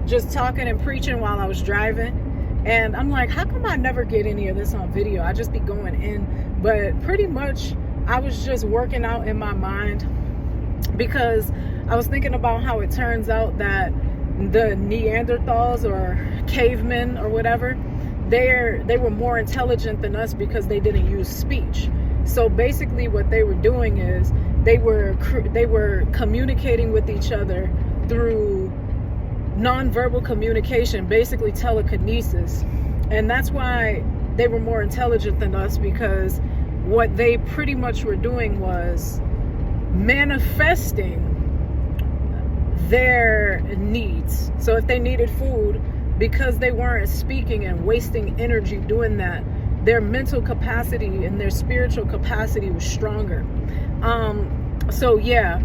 just talking and preaching while I was driving. And I'm like, how come I never get any of this on video? I just be going in. But pretty much I was just working out in my mind, because I was thinking about how it turns out that the Neanderthals or cavemen or whatever, they were more intelligent than us because they didn't use speech. So basically what they were doing is they were communicating with each other through nonverbal communication, basically telekinesis. And that's why they were more intelligent than us, because what they pretty much were doing was manifesting their needs. So if they needed food, because they weren't speaking and wasting energy doing that, their mental capacity and their spiritual capacity was stronger. So yeah,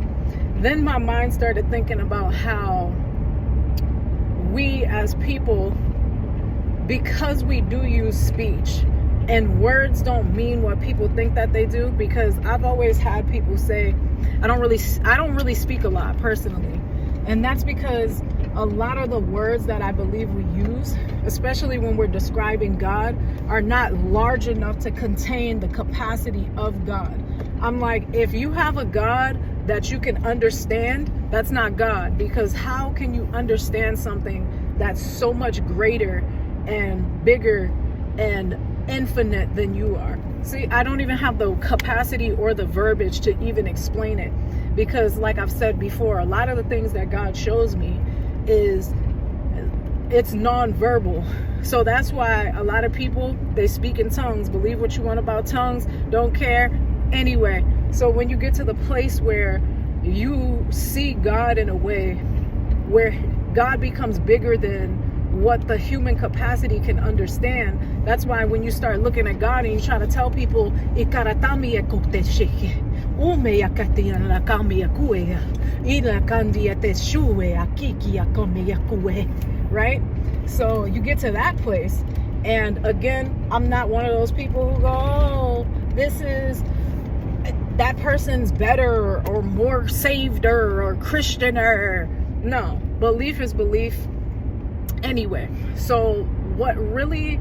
then my mind started thinking about how we as people, because we do use speech and words don't mean what people think that they do, because I've always had people say I don't really speak a lot personally. And that's because a lot of the words that I believe we use, especially when we're describing God, are not large enough to contain the capacity of God. I'm like, if you have a God that you can understand, that's not God, because how can you understand something that's so much greater and bigger and infinite than you are? See, I don't even have the capacity or the verbiage to even explain it, because like I've said before, a lot of the things that God shows me it's non-verbal. So that's why a lot of people, they speak in tongues. Believe what you want about tongues, don't care. Anyway, so when you get to the place where you see God in a way where God becomes bigger than what the human capacity can understand, that's why when you start looking at God and you try to tell people, right? So you get to that place, and again, I'm not one of those people who go, oh, that person's better or more saveder or Christianer. No, belief is belief anyway. So what really,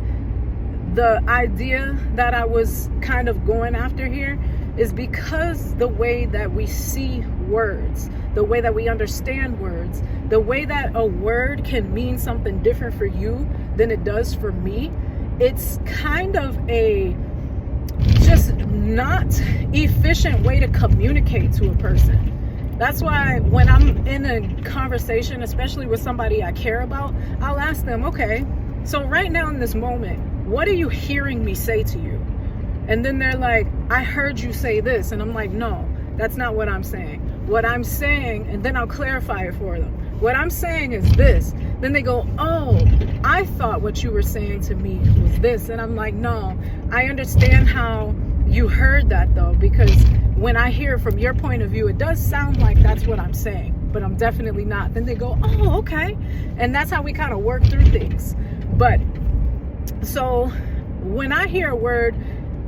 the idea that I was kind of going after here is because the way that we see words, the way that we understand words, the way that a word can mean something different for you than it does for me, it's kind of a just not efficient way to communicate to a person. That's why when I'm in a conversation, especially with somebody I care about, I'll ask them, okay, so right now in this moment, what are you hearing me say to you? And then they're like, I heard you say this. And I'm like, no, that's not what I'm saying. What I'm saying, and then I'll clarify it for them. What I'm saying is this. Then they go, oh, I thought what you were saying to me was this. And I'm like, no, I understand how you heard that though, because when I hear it from your point of view, it does sound like that's what I'm saying, but I'm definitely not. Then they go, oh, okay. And that's how we kind of work through things. But so when I hear a word,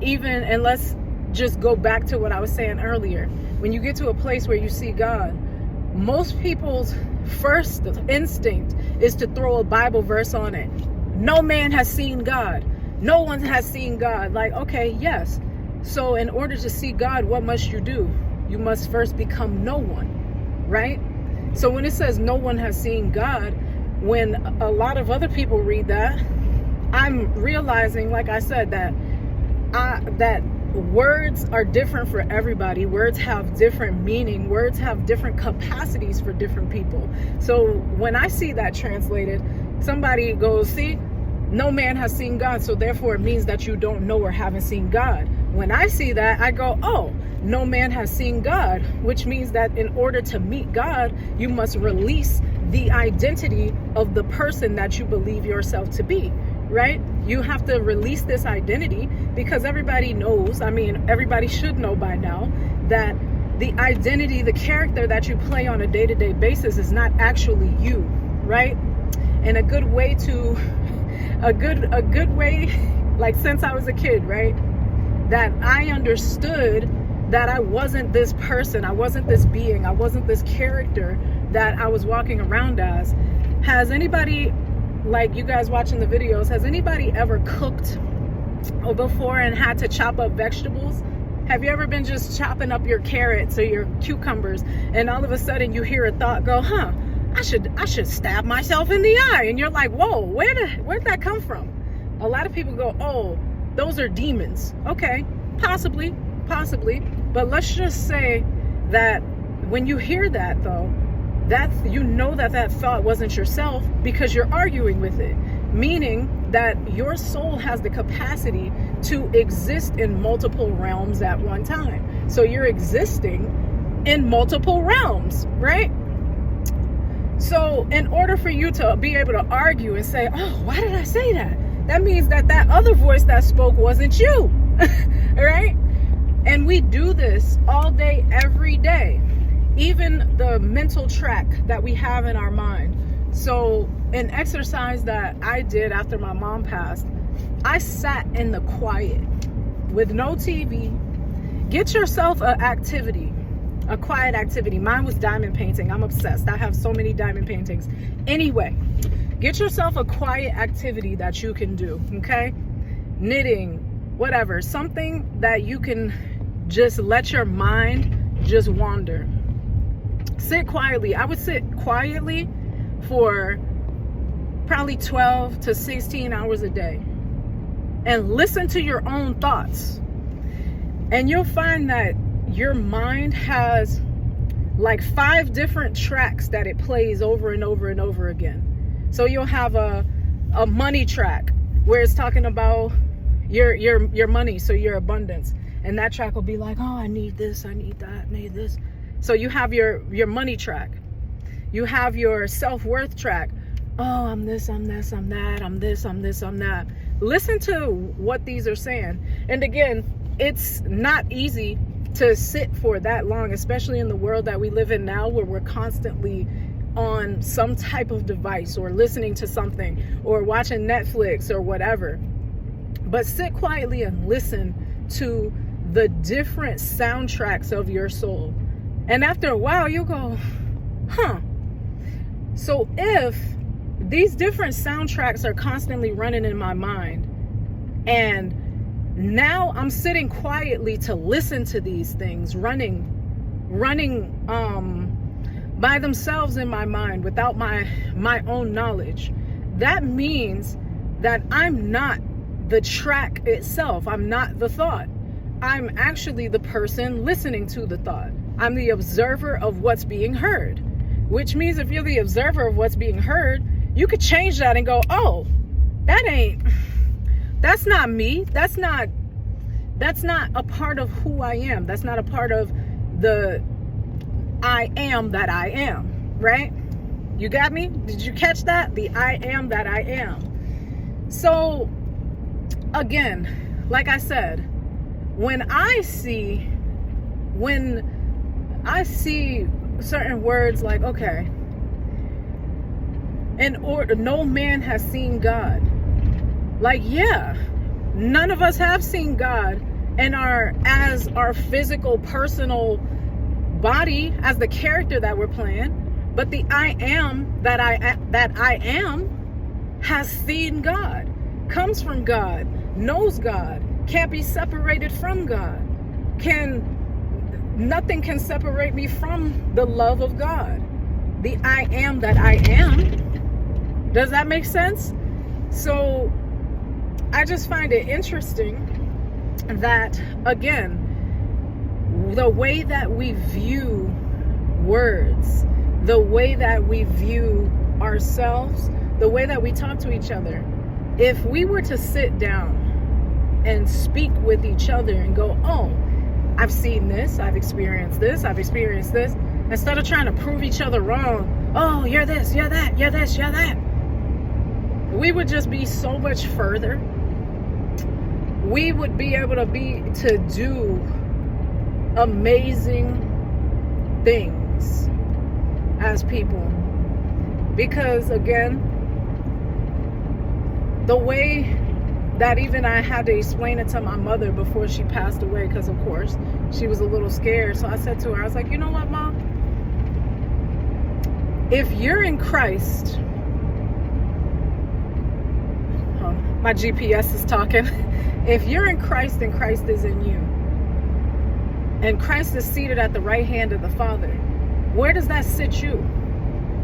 even, and let's just go back to what I was saying earlier, when you get to a place where you see God, most people's first instinct is to throw a Bible verse on it. No man has seen God. No one has seen God. Like, okay, yes. So in order to see God, what must you do? You must first become no one, right? So when it says no one has seen God, when a lot of other people read that, I'm realizing, like I said, that words are different for everybody. Words have different meaning. Words have different capacities for different people. So when I see that translated, somebody goes, see, no man has seen God, so therefore it means that you don't know or haven't seen God. When I see that, I go, oh, no man has seen God, which means that in order to meet God, you must release the identity of the person that you believe yourself to be, right? You have to release this identity, because everybody knows, I mean, everybody should know by now, that the identity, the character that you play on a day-to-day basis is not actually you, right? And a good way, like since I was a kid, right, that I understood that I wasn't this person, I wasn't this being, I wasn't this character that I was walking around as. Has anybody, like you guys watching the videos, has anybody ever cooked or before and had to chop up vegetables? Have you ever been just chopping up your carrots or your cucumbers, and all of a sudden you hear a thought go, I should stab myself in the eye, and you're like, whoa, where'd that come from? A lot of people go, oh, those are demons. Okay, possibly, but let's just say that when you hear that, though, that you know that thought wasn't yourself, because you're arguing with it, meaning that your soul has the capacity to exist in multiple realms at one time. So you're existing in multiple realms, right? So in order for you to be able to argue and say, oh, why did I say that? That means that other voice that spoke wasn't you, right? And we do this all day, every day. Even the mental track that we have in our mind. So an exercise that I did after my mom passed, I sat in the quiet with no TV. Get yourself an activity, a quiet activity. Mine was diamond painting. I'm obsessed. I have so many diamond paintings. Anyway, get yourself a quiet activity that you can do, okay? Knitting, whatever, something that you can just let your mind just wander. Sit quietly. I would sit quietly for probably 12 to 16 hours a day and listen to your own thoughts. And you'll find that your mind has like 5 different tracks that it plays over and over and over again. So you'll have a money track where it's talking about your money, so your abundance. And that track will be like, oh, I need this, I need that, I need this. So you have your money track. You have your self-worth track. Oh, I'm this, I'm this, I'm that, I'm this, I'm this, I'm that. Listen to what these are saying. And again, it's not easy to sit for that long, especially in the world that we live in now, where we're constantly on some type of device or listening to something or watching Netflix or whatever. But sit quietly and listen to the different soundtracks of your soul. And after a while, you'll go, so if these different soundtracks are constantly running in my mind, and now I'm sitting quietly to listen to these things running by themselves in my mind without my own knowledge, that means that I'm not the track itself. I'm not the thought. I'm actually the person listening to the thought. I'm the observer of what's being heard, which means if you're the observer of what's being heard, you could change that and go, oh, that's not me. That's not a part of who I am. That's not a part of the I am that I am, right? You got me? Did you catch that? The I am that I am. So again, like I said, when I see certain words like, okay, in order, no man has seen God. Like, yeah, none of us have seen God and as our physical, personal body, as the character that we're playing. But the I am that I am has seen God, comes from God, knows God, can't be separated from God. Nothing can separate me from the love of God. The I am that I am. Does that make sense? So I just find it interesting that, again, the way that we view words, the way that we view ourselves, the way that we talk to each other, if we were to sit down and speak with each other and go, oh, I've seen this, I've experienced this, instead of trying to prove each other wrong, oh, you're this, you're that, you're this, you're that, we would just be so much further. We would be able to do amazing things as people. Because again, the way that even I had to explain it to my mother before she passed away, because of course she was a little scared. So I said to her, I was like, you know what, Mom? If you're in Christ My GPS is talking. If you're in Christ and Christ is in you, and Christ is seated at the right hand of the Father, where does that sit you?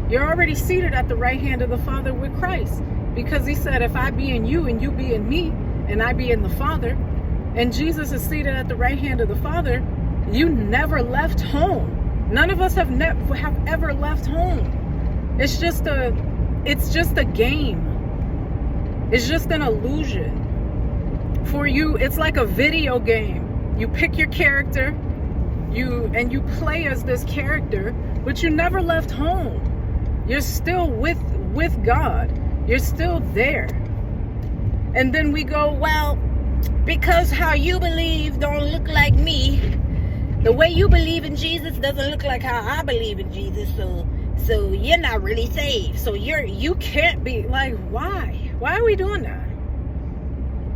You're already seated at the right hand of the Father with Christ, because he said, if I be in you and you be in me and I be in the Father, and Jesus is seated at the right hand of the Father, you never left home. None of us have ever left home. It's just a game. It's just an illusion. For you, it's like a video game. You pick your character, you play as this character, but you never left home. You're still with God. You're still there. And then we go, well, because how you believe don't look like me. The way you believe in Jesus doesn't look like how I believe in Jesus. So you're not really saved. So you can't be. Like, why? Why are we doing that?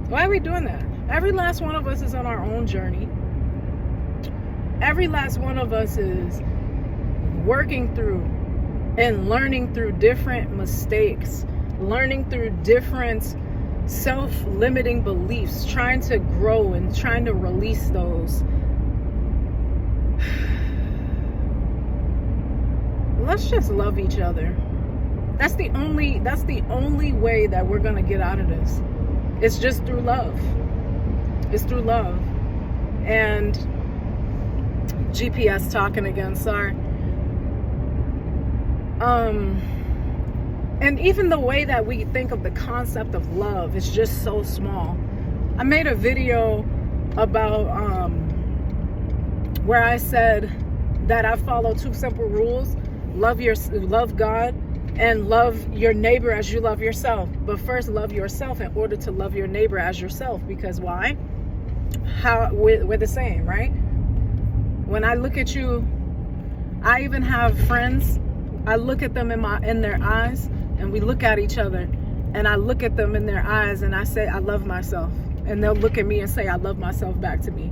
Why are we doing that? Every last one of us is on our own journey. Every last one of us is working through and learning through different mistakes, learning through different self-limiting beliefs, trying to grow and trying to release those. Let's just love each other. That's the only way that we're gonna get out of this. It's just through love. It's through love. And GPS talking again, sorry. And even the way that we think of the concept of love is just so small. I made a video about where I said that I follow 2 simple rules: love God and love your neighbor as you love yourself. But first, love yourself in order to love your neighbor as yourself. Because why? We're the same, right? When I look at you, I even have friends. I look at them in their eyes, and we look at each other, and I look at them in their eyes, and I say, I love myself. And they'll look at me and say, I love myself back to me.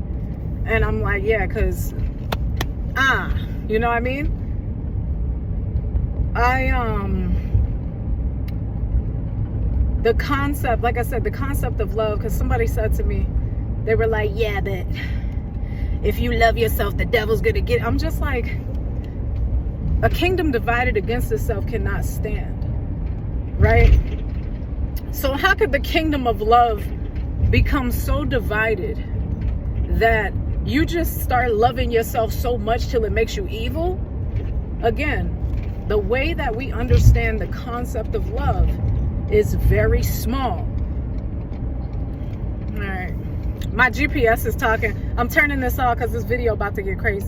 And I'm like, yeah, because, you know what I mean? The concept, like I said, the concept of love, because somebody said to me, they were like, yeah, but if you love yourself, the devil's gonna get. I'm just like, a kingdom divided against itself cannot stand, right? So how could the kingdom of love become so divided that you just start loving yourself so much till it makes you evil? Again, the way that we understand the concept of love is very small. All right, my GPS is talking. I'm turning this off because this video about to get crazy.